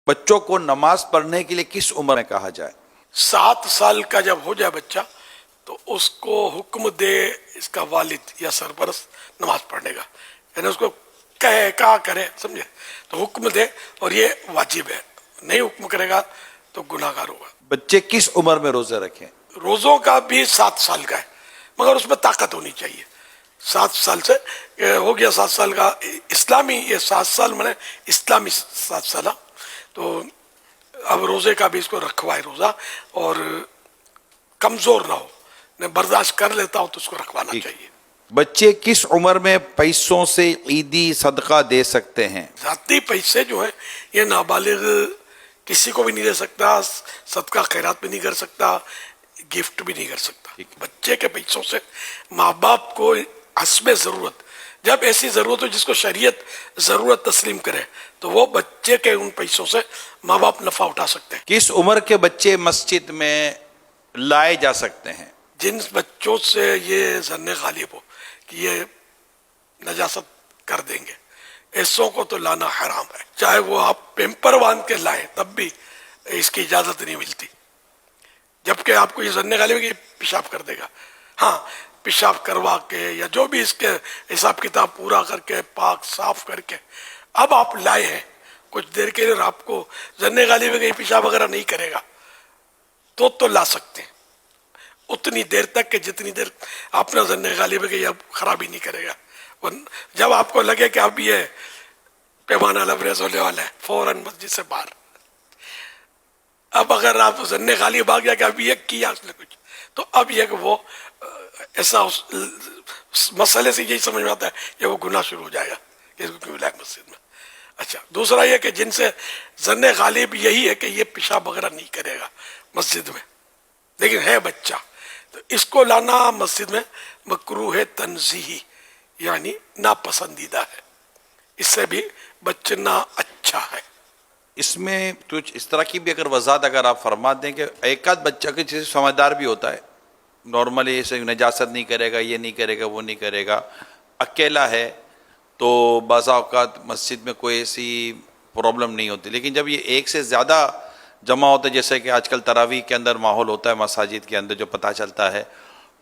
بچوں کو نماز پڑھنے کے لیے کس عمر میں کہا جائے؟ 7 سال کا جب ہو جائے بچہ تو اس کو حکم دے اس کا والد یا سرپرست نماز پڑھنے کا، یعنی اس کو کہا کرے، سمجھے؟ تو حکم دے اور یہ واجب ہے، نہیں حکم کرے گا تو گناہ گار ہوگا۔ بچے کس عمر میں روزے رکھیں؟ روزوں کا بھی 7 سال کا ہے، مگر اس میں طاقت ہونی چاہیے۔ 7 سال سے ہو گیا 7 سال کا اسلامی، یہ 7 سال میں اسلامی 7 سال، تو اب روزے کا بھی اس کو رکھوائے روزہ، اور کمزور نہ ہو، نہ برداشت کر لیتا ہو تو اس کو رکھوانا چاہیے۔ بچے کس عمر میں پیسوں سے عیدی صدقہ دے سکتے ہیں؟ ذاتی پیسے جو ہیں یہ نابالغ کسی کو بھی نہیں دے سکتا، صدقہ خیرات بھی نہیں کر سکتا، گفٹ بھی نہیں کر سکتا۔ بچے کے پیسوں سے ماں باپ کو حسب ضرورت، جب ایسی ضرورت ہو جس کو شریعت ضرورت تسلیم کرے تو وہ بچے کے ان پیسوں سے ماں باپ نفع اٹھا سکتے ہیں۔ کس عمر کے بچے مسجد میں لائے جا سکتے ہیں؟ جن بچوں سے یہ ظن غالب ہو کہ یہ نجاست کر دیں گے، ایسوں کو تو لانا حرام ہے۔ چاہے وہ آپ پیمپر باندھ کے لائیں تب بھی اس کی اجازت نہیں ملتی، جبکہ آپ کو یہ ظن غالب ہے کہ یہ پیشاب کر دے گا۔ ہاں، پیشاب کروا کے یا جو بھی اس کے حساب کتاب پورا کر کے پاک صاف کر کے اب آپ لائے ہیں کچھ دیر کے لیے، آپ کو ظن غالب ہے کہ یہ پیشاب وغیرہ نہیں کرے گا تو لا سکتے ہیں اتنی دیر تک کہ جتنی دیر آپ نے ظن غالب ہے کہ یہ اب خرابی نہیں کرے گا۔ جب آپ کو لگے کہ اب یہ پیمانہ لبریز ہونے والا ہے، فوراً مسجد سے باہر۔ اب اگر آپ ظن غالب آ گیا کہ اب یہ کیا اس نے کچھ، تو اب یہ کہ وہ ایسا مسئلے سے یہی سمجھ میں آتا ہے کہ وہ گناہ شروع ہو جائے گا کہ اس کو کیوں لائے مسجد میں۔ اچھا، دوسرا یہ کہ جن سے ظن غالب یہی ہے کہ یہ پیشاب وغیرہ نہیں کرے گا مسجد میں، لیکن ہے بچہ، تو اس کو لانا مسجد میں مکروہ تنزیہی، یعنی ناپسندیدہ ہے، اس سے بھی بچنا اچھا ہے۔ اس میں کچھ اس طرح کی بھی اگر وضاحت اگر آپ فرما دیں کہ ایک آدھ بچہ کے جیسے سمجھدار بھی ہوتا ہے، نارملی اسے نجاست نہیں کرے گا، یہ نہیں کرے گا، وہ نہیں کرے گا، اکیلا ہے تو بعض اوقات مسجد میں کوئی ایسی پرابلم نہیں ہوتی، لیکن جب یہ ایک سے زیادہ جمع ہوتا ہے، جیسے کہ آج کل تراویح کے اندر ماحول ہوتا ہے مساجد کے اندر جو پتہ چلتا ہے،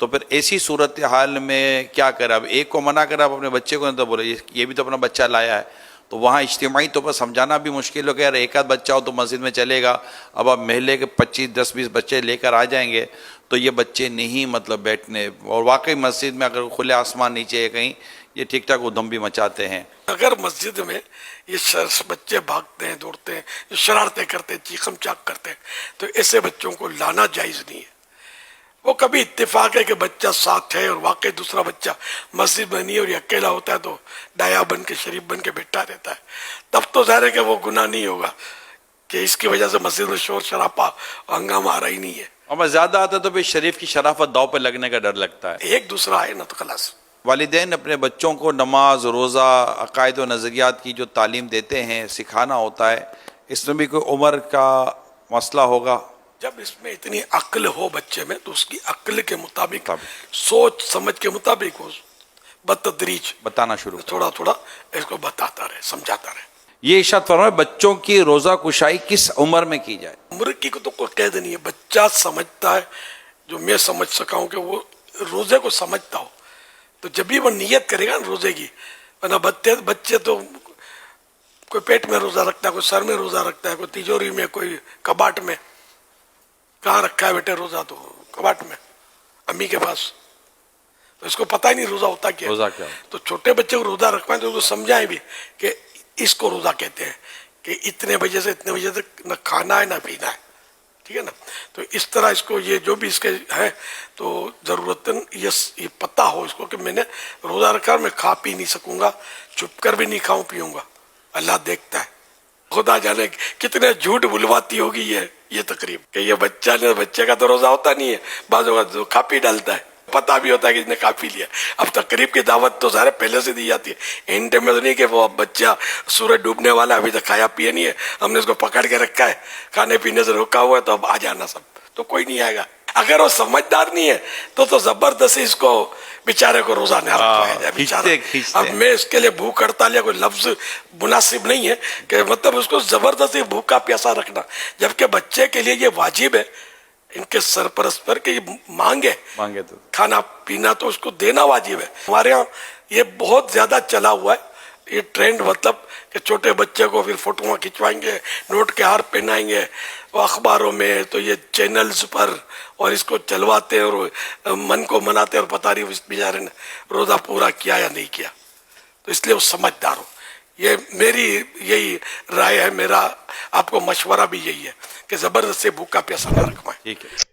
تو پھر ایسی صورتحال میں کیا کرے؟ اب ایک کو منع کرے، اب اپنے بچے کو تو بولے یہ بھی تو اپنا بچہ لایا ہے، تو وہاں اجتماعی طور پر سمجھانا بھی مشکل ہو کہ یار ایک آدھ بچہ ہو تو مسجد میں چلے گا، اب آپ محلے کے 25-10-20 بچے لے کر آ جائیں گے تو یہ بچے نہیں مطلب بیٹھنے، اور واقعی مسجد میں اگر کھلے آسمان نیچے ہے کہیں، یہ ٹھیک ٹھاک ادھم بھی مچاتے ہیں۔ اگر مسجد میں یہ بچے بھاگتے ہیں، دوڑتے ہیں، جو شرارتیں کرتے ہیں، چیخم چاک کرتے ہیں، تو ایسے بچوں کو لانا جائز نہیں ہے۔ وہ کبھی اتفاق ہے کہ بچہ ساتھ ہے اور واقعی دوسرا بچہ مسجد میں نہیں اور یہ اکیلا ہوتا ہے تو ڈایا بن کے شریف بن کے بیٹھا رہتا ہے، تب تو ظاہر ہے کہ وہ گناہ نہیں ہوگا کہ اس کی وجہ سے مسجد میں شور شرابہ ہنگامہ آ رہا ہی نہیں ہے۔ اور زیادہ آتا ہے تو پھر شریف کی شرافت داؤ پہ لگنے کا ڈر لگتا ہے۔ ایک دوسرا ہے نا تو خلاص۔ والدین اپنے بچوں کو نماز، روزہ، عقائد و نظریات کی جو تعلیم دیتے ہیں، سکھانا ہوتا ہے، اس میں بھی کوئی عمر کا مسئلہ ہوگا؟ جب اس میں اتنی عقل ہو بچے میں تو اس کی عقل کے مطابق، سوچ سمجھ کے مطابق وہ بتدریج بتانا شروع تھوڑا تھوڑا اس کو بتاتا رہے، سمجھاتا رہے۔ یہ ارشاد فرمائے بچوں کی روزہ کشائی کس عمر میں کی جائے؟ عمر کی کو تو کوئی قید نہیں ہے، بچہ سمجھتا ہے، جو میں سمجھ سکا ہوں کہ وہ روزے کو سمجھتا ہو تو جب بھی وہ نیت کرے گا روزے کی، ورنہ بچے تو کوئی پیٹ میں روزہ رکھتا ہے، کوئی سر میں روزہ رکھتا ہے، کوئی تیجوری میں، کوئی کباٹ میں۔ کہاں رکھا ہے بیٹے روزہ؟ تو کباٹ میں، امی کے پاس، تو اس کو پتہ ہی نہیں روزہ ہوتا کیا۔ روزہ کیا؟ تو چھوٹے بچے کو روزہ رکھوائیں تو اس کو سمجھائیں بھی کہ اس کو روزہ کہتے ہیں کہ اتنے بجے سے اتنے بجے تک نہ کھانا ہے نہ پینا ہے، ٹھیک ہے نا؟ تو اس طرح اس کو یہ جو بھی اس کے ہے تو ضرورتاً یہ پتہ ہو اس کو کہ میں نے روزہ رکھا اور میں کھا پی نہیں سکوں گا، چھپ کر بھی نہیں کھاؤں پیوں گا، اللہ دیکھتا ہے۔ خدا جانے کتنے جھوٹ بلواتی ہوگی یہ تقریب کہ یہ بچے کا تو روزہ ہوتا نہیں ہے، بعض اوقات کھا پی ڈالتا ہے، پتہ بھی ہوتا ہے کہ اس نے کھا پی لیا۔ اب تقریب کی دعوت تو ظاہر پہلے سے دی جاتی ہے، اینڈ میں تو نہیں کہ وہ بچہ سورج ڈوبنے والا ابھی تک کھایا پیا نہیں ہے، ہم نے اس کو پکڑ کے رکھا ہے، کھانے پینے سے روکا ہوا ہے تو اب آ جانا سب، تو کوئی نہیں آئے گا۔ اگر وہ سمجھدار نہیں ہے تو زبردستی اس کو بیچارے کو روزہ نہ رکھوایا جائے بیچارہ. کھینچتے. اب میں اس کے لیے بھوک ہڑتال یا کوئی لفظ مناسب نہیں ہے کہ مطلب اس کو زبردستی بھوکا پیاسا رکھنا، جبکہ بچے کے لیے یہ واجب ہے ان کے سرپرست پر کہ یہ مانگے تو کھانا پینا، تو اس کو دینا واجب ہے. ہمارے ہاں یہ بہت زیادہ چلا ہوا ہے یہ ٹرینڈ، مطلب کہ چھوٹے بچے کو پھر فوٹوਆਂ کھنچوائیں گے، نوٹ کے ہار پہنائیں گے اخباروں میں، تو یہ چینلز پر، اور اس کو چلواتے ہیں اور من کو مناتے ہیں، اور پتہ نہیں اس بیچارے نے روزہ پورا کیا یا نہیں کیا. تو اس لیے وہ سمجھدار ہو. یہ میری یہی رائے ہے، میرا آپ کو مشورہ بھی یہی ہے کہ زبردست سے بھوکا پیاسا نہ رکھوائیں. ٹھیک ہے.